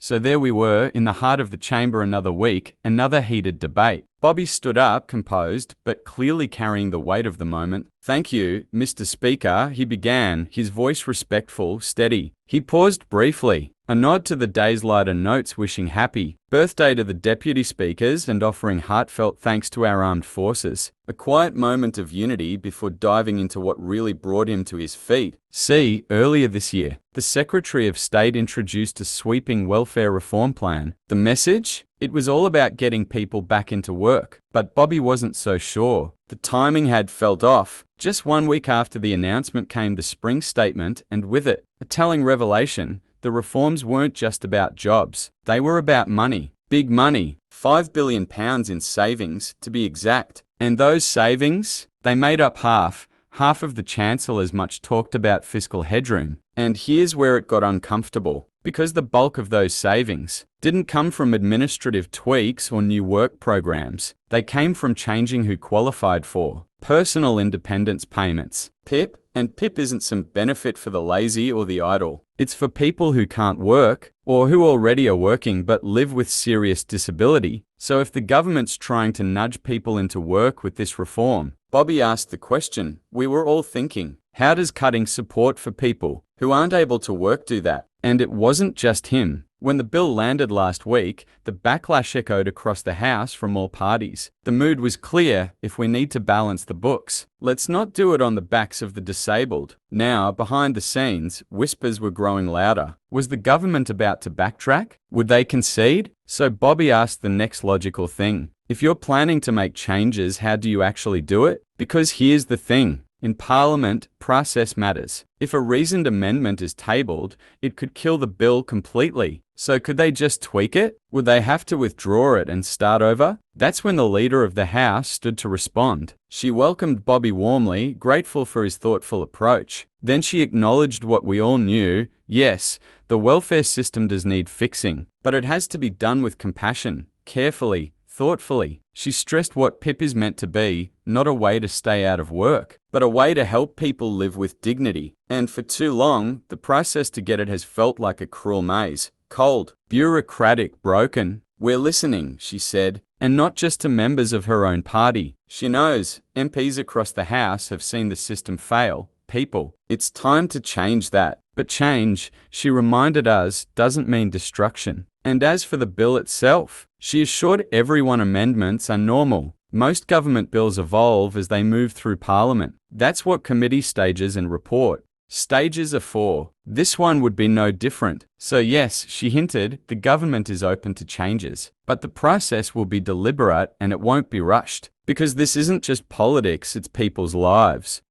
So there we were, in the heart of the chamber another week, another heated debate. Bobby stood up, composed, but clearly carrying the weight of the moment. "Thank you, Mr. Speaker," he began, his voice respectful, steady. He paused briefly, a nod to the day's lighter notes wishing happy birthday to the deputy speakers and offering heartfelt thanks to our armed forces. A quiet moment of unity before diving into what really brought him to his feet. See, earlier this year, the Secretary of State introduced a sweeping welfare reform plan. The message? It was all about getting people back into work. But Bobby wasn't so sure. The timing had felt off. Just 1 week after the announcement came the spring statement, and with it, a telling revelation. The reforms weren't just about jobs. They were about money. Big money. £5 billion in savings, to be exact. And those savings? They made up half of the Chancellor's much talked about fiscal headroom. And here's where it got uncomfortable. Because the bulk of those savings didn't come from administrative tweaks or new work programs. They came from changing who qualified for personal independence payments, PIP, and PIP isn't some benefit for the lazy or the idle. It's for people who can't work, or who already are working but live with serious disability. So if the government's trying to nudge people into work with this reform, Bobby asked the question we were all thinking. How does cutting support for people who aren't able to work do that? And it wasn't just him. When the bill landed last week, the backlash echoed across the House from all parties. The mood was clear: if we need to balance the books, let's not do it on the backs of the disabled. Now, behind the scenes, whispers were growing louder. Was the government about to backtrack? Would they concede? So Bobby asked the next logical thing. If you're planning to make changes, how do you actually do it? Because here's the thing. In Parliament, process matters. If a reasoned amendment is tabled, it could kill the bill completely. So could they just tweak it? Would they have to withdraw it and start over? That's when the leader of the House stood to respond. She welcomed Bobby warmly, grateful for his thoughtful approach. Then she acknowledged what we all knew. Yes, the welfare system does need fixing, but it has to be done with compassion, carefully, thoughtfully. She stressed what PIP is meant to be, not a way to stay out of work, but a way to help people live with dignity. And for too long, the process to get it has felt like a cruel maze. Cold, bureaucratic, broken. We're listening, she said, and not just to members of her own party. She knows MPs across the House have seen the system fail. People, it's time to change that. But change, she reminded us, doesn't mean destruction. And as for the bill itself, she assured everyone amendments are normal. Most government bills evolve as they move through Parliament. That's what committee stages and report stages are for. This one would be no different. So yes, she hinted, the government is open to changes. But the process will be deliberate and it won't be rushed. Because this isn't just politics, it's people's lives.